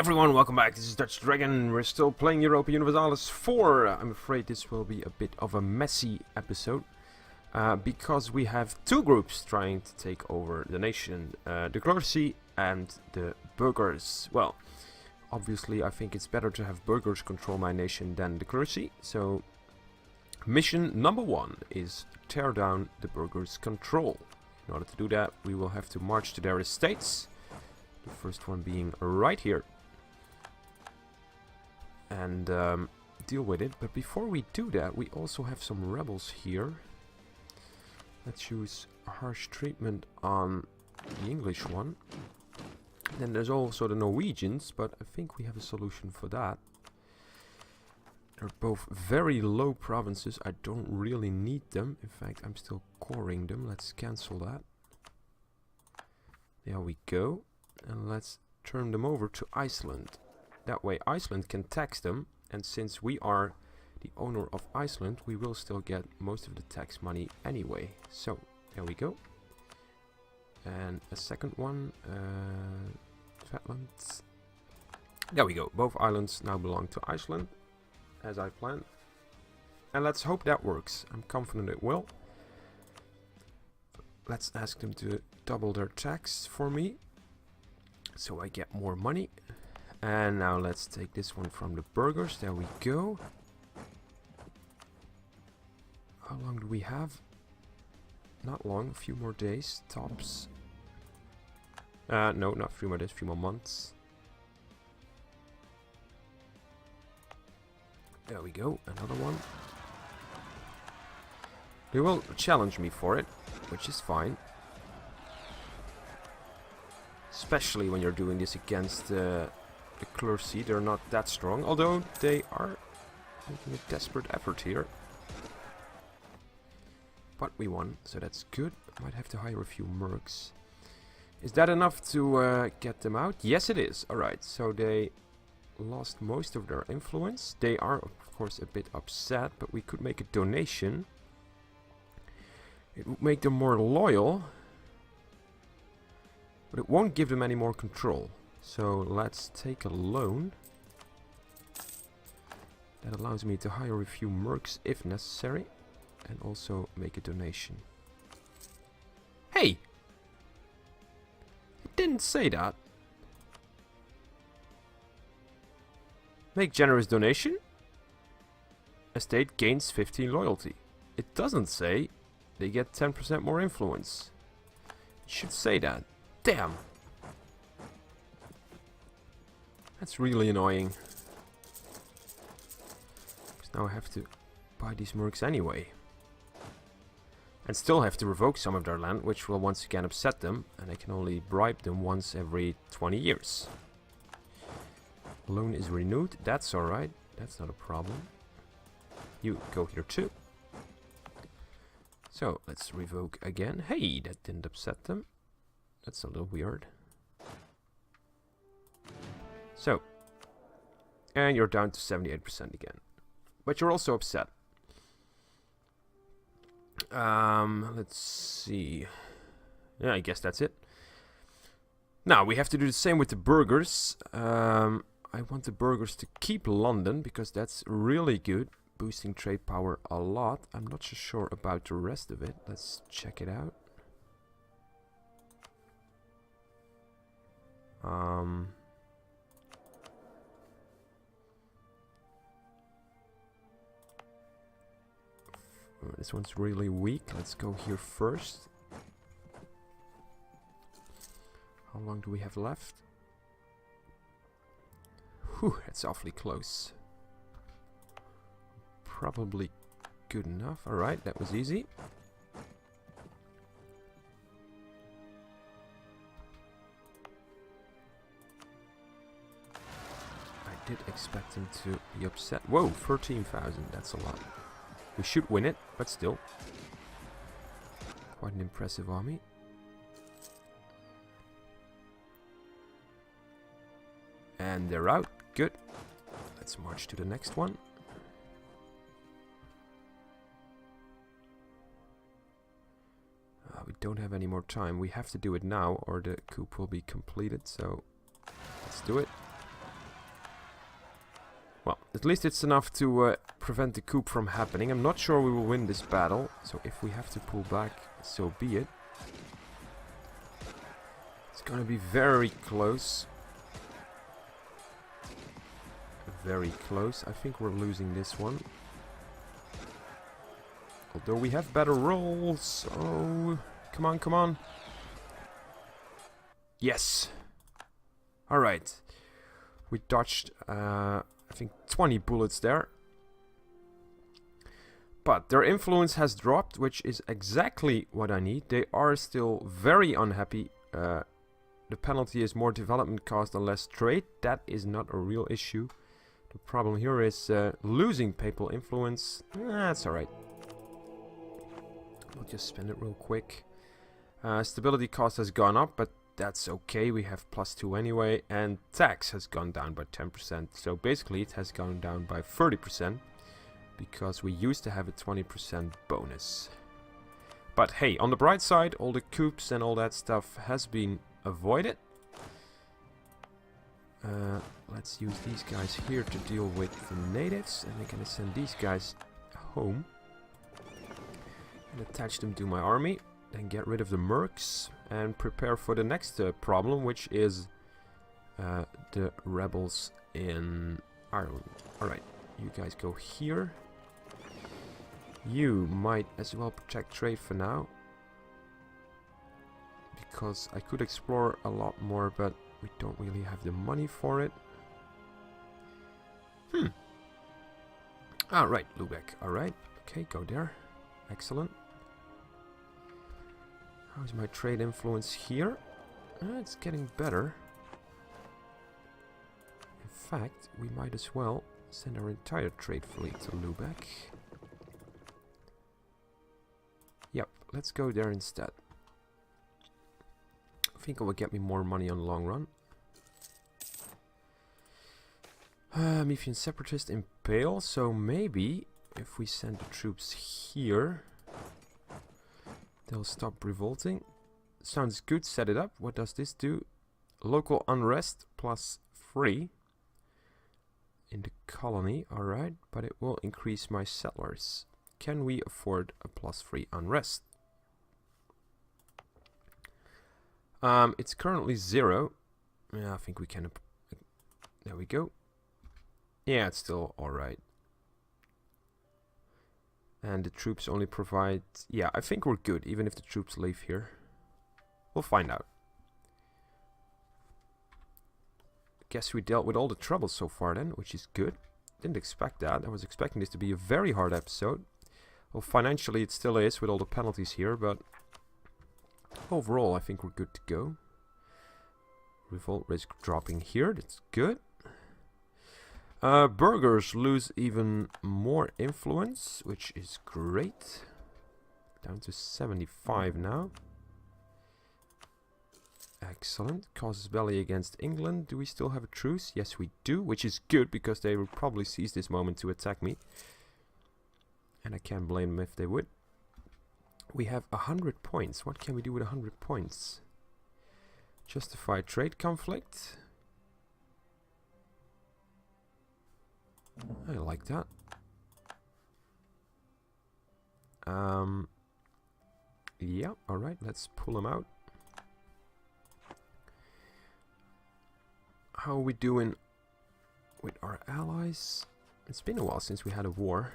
everyone, welcome back. This is Dutch Dragon. We're still playing Europa Universalis 4. I'm afraid this will be a bit of a messy episode. Because we have two groups trying to take over the nation. The clergy and the burghers. Well, obviously I think it's better to have burghers control my nation than the clergy. So, mission number 1 is tear down the burghers' control. In order to do that, we will have to march to their estates. The first one being right here. And deal with it. But before we do that, we also have some rebels here. Let's choose harsh treatment on the English one. Then there's also the Norwegians, but I think we have a solution for that. They're both very low provinces. I don't really need them. In fact, I'm still coring them. Let's cancel that. There we go. And let's turn them over to Iceland. That way Iceland can tax them, and since we are the owner of Iceland, we will still get most of the tax money anyway. So, there we go. And a second one, Shetland. There we go. Both islands now belong to Iceland, as I planned. And let's hope that works. I'm confident it will. Let's ask them to double their tax for me, so I get more money. And now let's take this one from the burghers. There we go. How long do we have? Not long, a few more days, tops. No, not a few more days, a few more months. There we go, another one. They will challenge me for it, which is fine. Especially when you're doing this against the clergy. They're not that strong, although they are making a desperate effort here. But we won, so that's good. Might have to hire a few mercs. Is that enough to get them out? Yes, it is. Alright, so they lost most of their influence. They are, of course, a bit upset, but we could make a donation. It would make them more loyal, but it won't give them any more control. So let's take a loan. That allows me to hire a few mercs if necessary. And also make a donation. Hey! It didn't say that. Make generous donation. Estate gains 15 loyalty. It doesn't say they get 10% more influence. It should say that. Damn! That's really annoying. Because now I have to buy these mercs anyway. And still have to revoke some of their land, which will once again upset them. And I can only bribe them once every 20 years. Loan is renewed. That's alright. That's not a problem. You go here too. So, let's revoke again. Hey, that didn't upset them. That's a little weird. So, and you're down to 78% again. But you're also upset. Let's see. Yeah, I guess that's it. Now, we have to do the same with the burghers. I want the burghers to keep London, because that's really good. Boosting trade power a lot. I'm not so sure about the rest of it. Let's check it out. This one's really weak. Let's go here first. How long do we have left? Whew, that's awfully close. Probably good enough. Alright, that was easy. I did expect him to be upset. Whoa, 13,000. That's a lot. We should win it, but still. Quite an impressive army. And they're out. Good. Let's march to the next one. We don't have any more time. We have to do it now, or the coup will be completed, so let's do it. At least it's enough to prevent the coup from happening. I'm not sure we will win this battle, so if we have to pull back, so be it. It's gonna be very close. Very close. I think we're losing this one. Although we have better rolls. Oh, come on, come on. Yes. Alright. We dodged, I think, 20 bullets there. But their influence has dropped, which is exactly what I need. They are still very unhappy. The penalty is more development cost and less trade. That is not a real issue. The problem here is losing papal influence. That's alright. We'll just spend it real quick. Stability cost has gone up, but that's okay. We have +2 anyway. And tax has gone down by 10%. So basically it has gone down by 30%. Because we used to have a 20% bonus. But hey, on the bright side, all the coups and all that stuff has been avoided. Let's use these guys here to deal with the natives. And I'm gonna send these guys home. And attach them to my army. Then get rid of the mercs. And prepare for the next problem, which is the rebels in Ireland. Alright, you guys go here. You might as well protect trade for now. Because I could explore a lot more, but we don't really have the money for it. Alright, Lubeck. Alright. Okay, go there. Excellent. How's my trade influence here? It's getting better. In fact, we might as well send our entire trade fleet to Lubeck. Yep, let's go there instead. I think it will get me more money on the long run. Mephian Separatist Impale, so maybe if we send the troops here, they'll stop revolting. Sounds good, set it up. What does this do? Local unrest +3 in the colony, alright, but it will increase my settlers. Can we afford a +3 unrest? It's currently 0. Yeah, I think we can. There we go. Yeah, it's still alright. And the troops only provide... Yeah, I think we're good, even if the troops leave here. We'll find out. Guess we dealt with all the troubles so far then, which is good. Didn't expect that. I was expecting this to be a very hard episode. Well, financially it still is with all the penalties here, but overall I think we're good to go. Revolt risk dropping here, that's good. Burghers lose even more influence, which is great. Down to 75 now. Excellent. Causes belly against England. Do we still have a truce? Yes, we do, which is good because they will probably seize this moment to attack me. And I can't blame them if they would. We have 100 points. What can we do with 100 points? Justify trade conflict. I like that. Yeah, alright, let's pull them out. How are we doing with our allies? It's been a while since we had a war.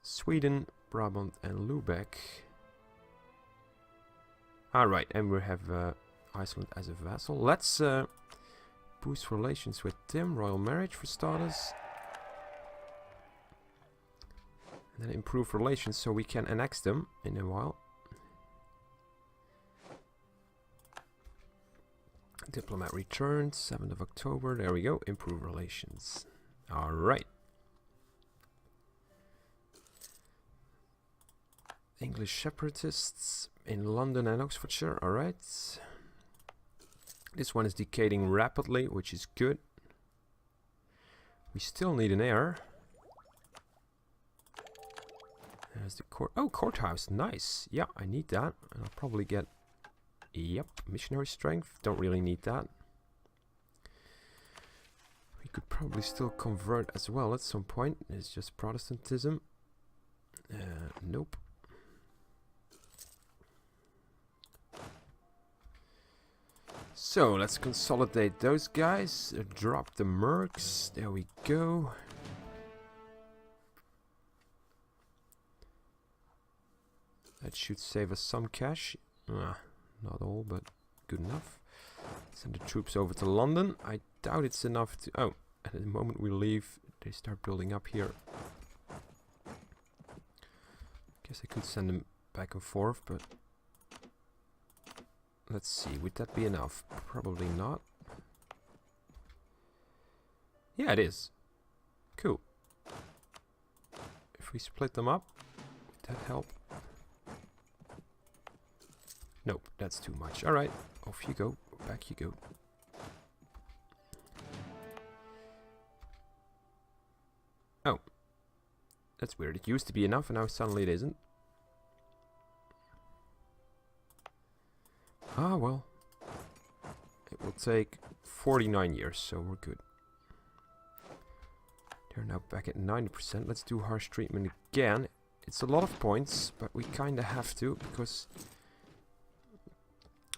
Sweden, Brabant and Lubeck. Alright, and we have Iceland as a vassal. Let's boost relations with Tim. Royal marriage for starters. And then improve relations so we can annex them in a while. Diplomat returned, 7th of October. There we go. Improve relations. Alright. English separatists in London and Oxfordshire. Alright. This one is decaying rapidly, which is good. We still need an heir. There's the court. Oh, courthouse. Nice. Yeah, I need that. And I'll probably get... Yep, missionary strength. Don't really need that. probably still convert as well at some point. It's just Protestantism. Nope. So let's consolidate those guys. Drop the mercs. There we go. That should save us some cash. Not all, but good enough. Send the troops over to London. I doubt it's enough to... Oh, and at the moment we leave, they start building up here. Guess I could send them back and forth, but... Let's see, would that be enough? Probably not. Yeah, it is. Cool. If we split them up, would that help? Nope, that's too much. Alright, off you go. Back you go. Oh. That's weird. It used to be enough and now suddenly it isn't. Ah, well. It will take 49 years, so we're good. They're now back at 90%. Let's do harsh treatment again. It's a lot of points, but we kinda have to, because...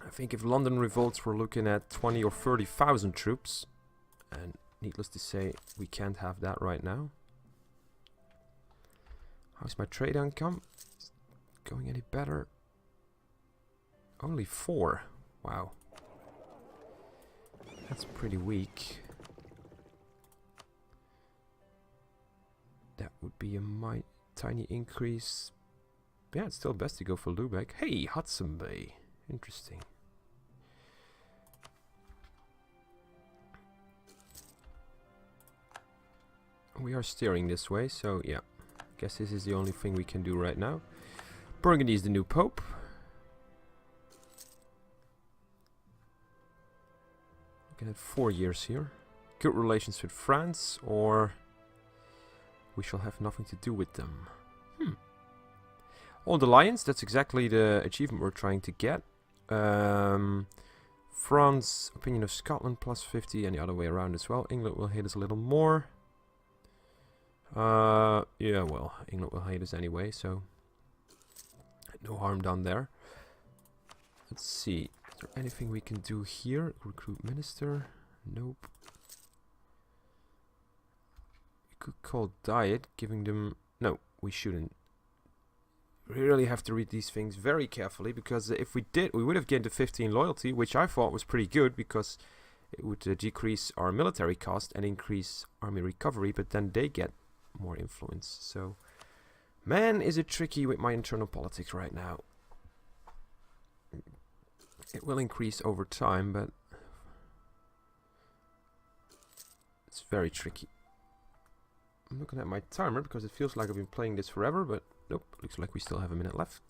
I think if London revolts, we're looking at 20 or 30,000 troops. And needless to say, we can't have that right now. How's my trade income? Is it going any better? Only 4. Wow. That's pretty weak. That would be a tiny increase. Yeah, it's still best to go for Lubeck. Hey, Hudson Bay. Interesting. We are steering this way, so yeah. Guess this is the only thing we can do right now. Burgundy is the new pope. Looking at 4 years here. Good relations with France, or we shall have nothing to do with them. Old alliance, that's exactly the achievement we're trying to get. France, opinion of Scotland, plus 50, and the other way around as well. England will hate us a little more. Yeah, well, England will hate us anyway, so no harm done there. Let's see, is there anything we can do here? Recruit minister? Nope. We could call diet, giving them... No, we shouldn't. We really have to read these things very carefully, because if we did, we would have gained a 15 loyalty, which I thought was pretty good, because it would decrease our military cost and increase army recovery, but then they get more influence. So, man, is it tricky with my internal politics right now. It will increase over time, but it's very tricky. I'm looking at my timer because it feels like I've been playing this forever, but nope, looks like we still have a minute left.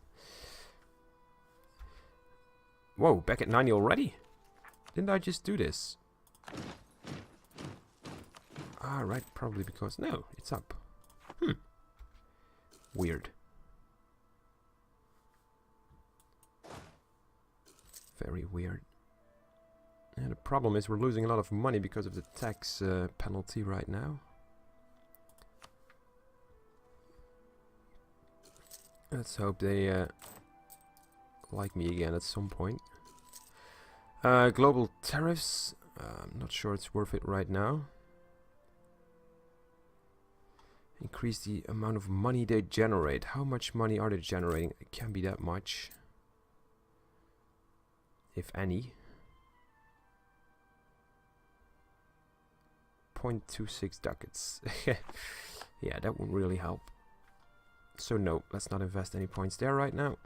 Whoa, back at 90 already? Didn't I just do this? Ah, right, probably because... No, it's up. Weird. Very weird. And the problem is we're losing a lot of money because of the tax penalty right now. Let's hope they like me again at some point. Global tariffs. I'm not sure it's worth it right now. Increase the amount of money they generate. How much money are they generating? It can't be that much. If any. 0.26 ducats. Yeah, that won't really help. So no, let's not invest any points there right now.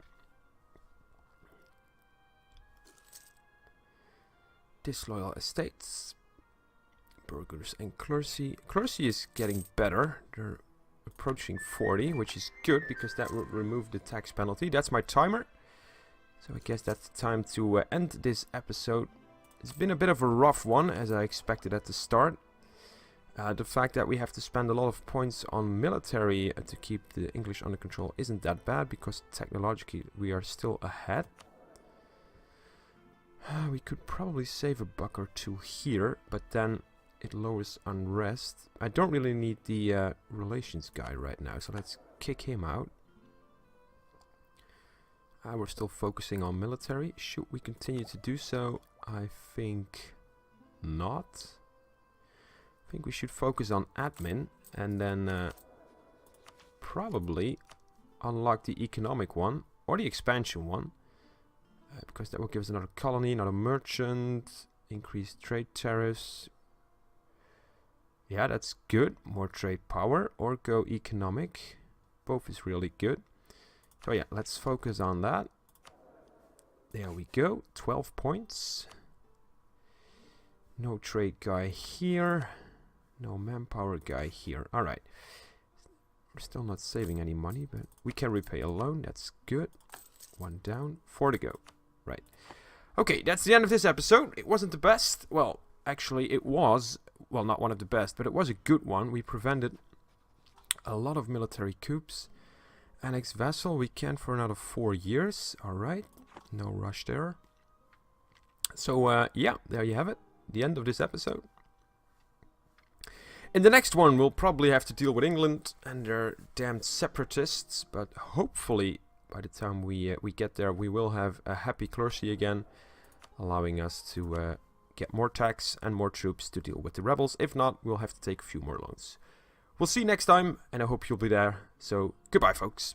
Disloyal estates. Burghers and clergy. Clergy is getting better. They're approaching 40, which is good because that will remove the tax penalty. That's my timer. So I guess that's the time to end this episode. It's been a bit of a rough one, as I expected at the start. The fact that we have to spend a lot of points on military to keep the English under control isn't that bad, because technologically we are still ahead. We could probably save a buck or two here, but then it lowers unrest. I don't really need the relations guy right now, so let's kick him out. We're still focusing on military. Should we continue to do so? I think not. I think we should focus on admin and then probably unlock the economic one or the expansion one, because that will give us another colony, another merchant, increased trade tariffs. Yeah, that's good. More trade power, or go economic. Both is really good. So yeah, let's focus on that. There we go. 12 points. No trade guy here. No manpower guy here. Alright. We're still not saving any money, but we can repay a loan. That's good. 1 down. 4 to go. Right. Okay, that's the end of this episode. It wasn't the best. Well, actually it was. Well, not one of the best, but it was a good one. We prevented a lot of military coups. Annex vassal, we can for another 4 years. Alright. No rush there. So, yeah, there you have it. The end of this episode. In the next one, we'll probably have to deal with England and their damned separatists. But hopefully, by the time we get there, we will have a happy clergy again, allowing us to get more tax and more troops to deal with the rebels. If not, we'll have to take a few more loans. We'll see you next time, and I hope you'll be there. So, goodbye, folks.